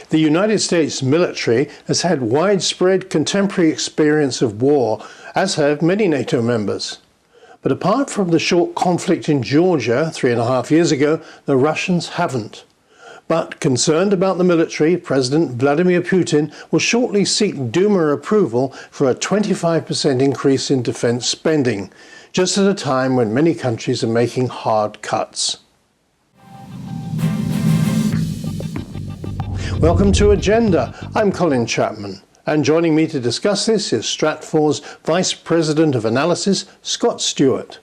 The United States military has had widespread contemporary experience of war, as have many NATO members. But apart from the short conflict in Georgia 3.5 years ago, the Russians haven't. But concerned about the military, President Vladimir Putin will shortly seek Duma approval for a 25% increase in defense spending, just at a time when many countries are making hard cuts. Welcome to Agenda. I'm Colin Chapman, and joining me to discuss this is Stratfor's Vice President of Analysis, Scott Stewart.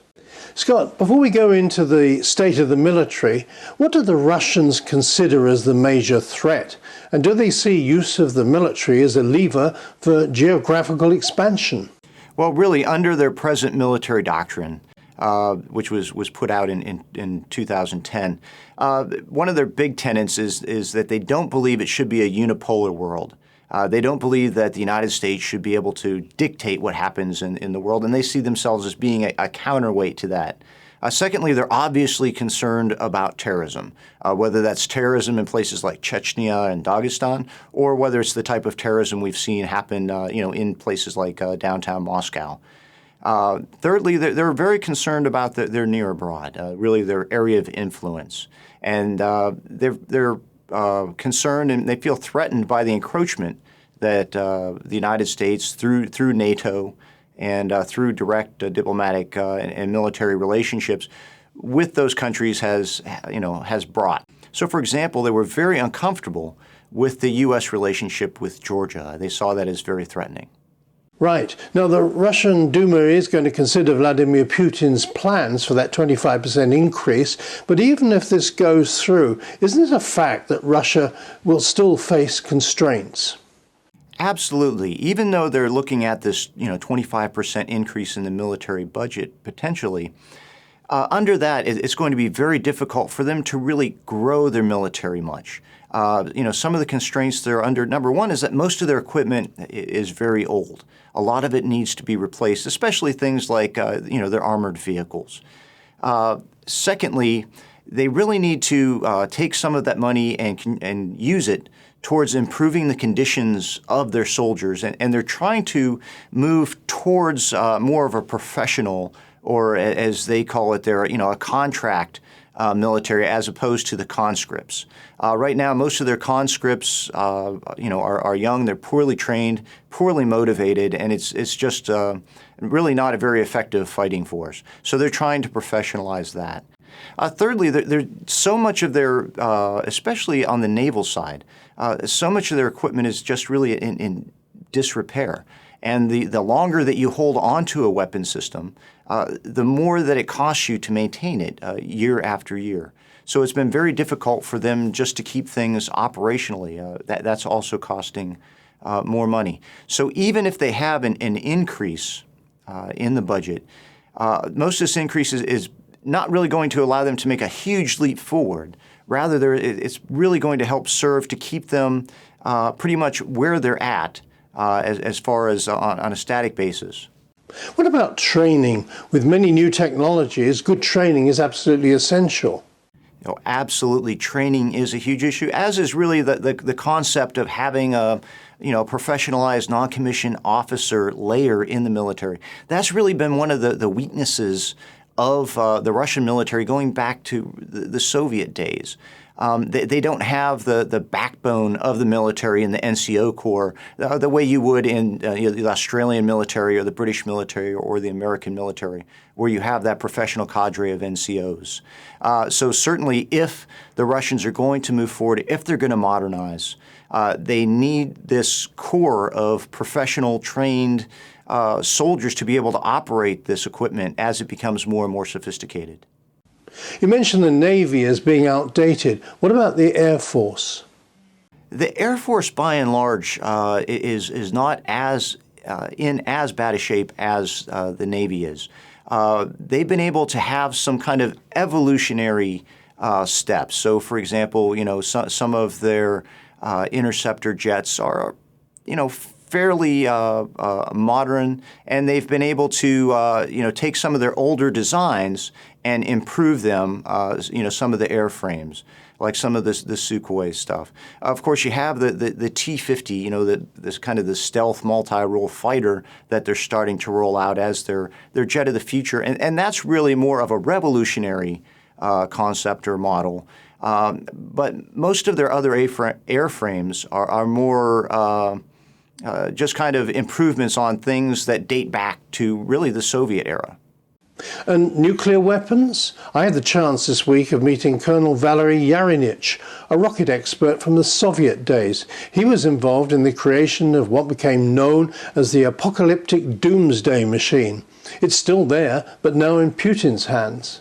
Scott, before we go into the state of the military, what do the Russians consider as the major threat? And do they see use of the military as a lever for geographical expansion? Well, really, under their present military doctrine, which was put out in 2010, one of their big tenets is that they don't believe it should be a unipolar world. They don't believe that the United States should be able to dictate what happens in the world, and they see themselves as being a counterweight to that. Secondly, they're obviously concerned about terrorism, whether that's terrorism in places like Chechnya and Dagestan, or whether it's the type of terrorism we've seen happen in places like downtown Moscow. Thirdly, they're very concerned about their near abroad, really their area of influence. And they're concerned and they feel threatened by the encroachment that the United States, through NATO and through direct diplomatic and military relationships with those countries has brought. So, for example, they were very uncomfortable with the U.S. relationship with Georgia. They saw that as very threatening. Right. Now, the Russian Duma is going to consider Vladimir Putin's plans for that 25% increase. But even if this goes through, isn't it a fact that Russia will still face constraints? Absolutely. Even though they're looking at this 25% increase in the military budget potentially, under that, it's going to be very difficult for them to really grow their military much. Some of the constraints they're under, number one, is that most of their equipment is very old. A lot of it needs to be replaced, especially things like, their armored vehicles. Secondly, they really need to take some of that money and use it towards improving the conditions of their soldiers. And they're trying to move towards more of a professional, or as they call it, a contract military as opposed to the conscripts. Right now, most of their conscripts, are young. They're poorly trained, poorly motivated, and it's just really not a very effective fighting force. So they're trying to professionalize that. Thirdly, there's so much of their, especially on the naval side, so much of their equipment is just really in disrepair. And the longer that you hold on to a weapon system, the more that it costs you to maintain it year after year. So it's been very difficult for them just to keep things operationally. That's also costing more money. So even if they have an increase in the budget, most of this increase is not really going to allow them to make a huge leap forward. Rather, it's really going to help serve to keep them pretty much where they're at as far as on a static basis. What about training? With many new technologies, good training is absolutely essential. Absolutely, training is a huge issue, as is really the concept of having a professionalized non-commissioned officer layer in the military. That's really been one of the weaknesses of the Russian military going back to the Soviet days. They don't have the backbone of the military in the NCO Corps the way you would in the Australian military or the British military or the American military, where you have that professional cadre of NCOs. So certainly if the Russians are going to move forward, if they're going to modernize, they need this core of professional trained soldiers to be able to operate this equipment as it becomes more and more sophisticated. You mentioned the Navy as being outdated. What about the Air Force? The Air Force, by and large, is not in as bad a shape as the Navy is. They've been able to have some kind of evolutionary steps. So, for example, some of their interceptor jets are, fairly modern, and they've been able to, take some of their older designs and improve them, some of the airframes. like some of this Sukhoi stuff. Of course, you have the T-50, this kind of the stealth multi-role fighter that they're starting to roll out as their jet of the future, and that's really more of a revolutionary concept or model. But most of their other airframes are more just kind of improvements on things that date back to really the Soviet era. And nuclear weapons? I had the chance this week of meeting Colonel Valery Yarinich, a rocket expert from the Soviet days. He was involved in the creation of what became known as the apocalyptic doomsday machine. It's still there, but now in Putin's hands.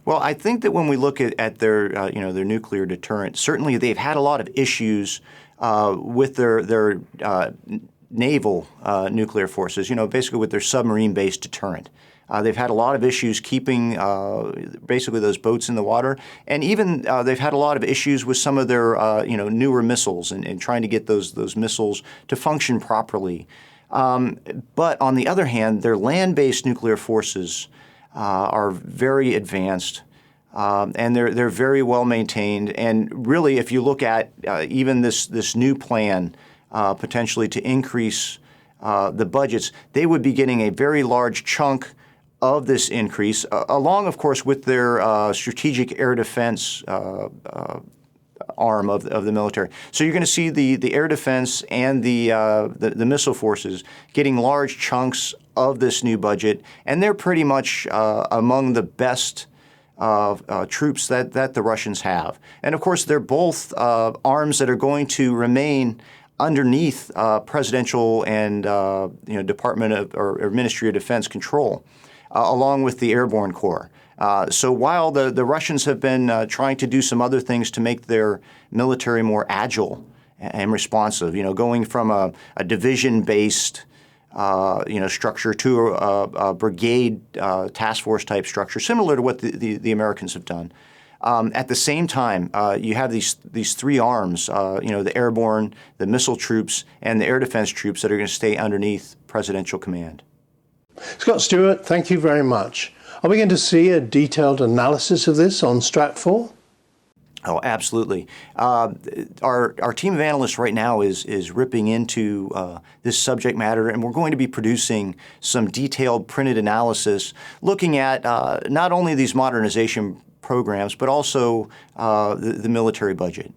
Well, I think that when we look at their their nuclear deterrent, certainly they've had a lot of issues with their naval nuclear forces. Basically with their submarine-based deterrent. They've had a lot of issues keeping basically those boats in the water, and even they've had a lot of issues with some of their newer missiles and trying to get those missiles to function properly. But on the other hand, their land-based nuclear forces are very advanced, and they're very well maintained. And really, if you look at even this new plan potentially to increase the budgets, they would be getting a very large chunk of this increase, along, of course, with their strategic air defense arm of the military. So you're going to see the air defense and the missile forces getting large chunks of this new budget, and they're pretty much among the best troops that the Russians have. And of course, they're both arms that are going to remain underneath presidential and Department of or Ministry of Defense control, along with the Airborne Corps. So while the Russians have been trying to do some other things to make their military more agile and responsive, going from a division-based structure to a brigade task force type structure, similar to what the Americans have done. At the same time, you have these three arms, the airborne, the missile troops, and the air defense troops that are going to stay underneath presidential command. Scott Stewart, thank you very much. Are we going to see a detailed analysis of this on Stratfor? Oh, absolutely. Our team of analysts right now is ripping into this subject matter, and we're going to be producing some detailed printed analysis looking at not only these modernization programs, but also the military budget.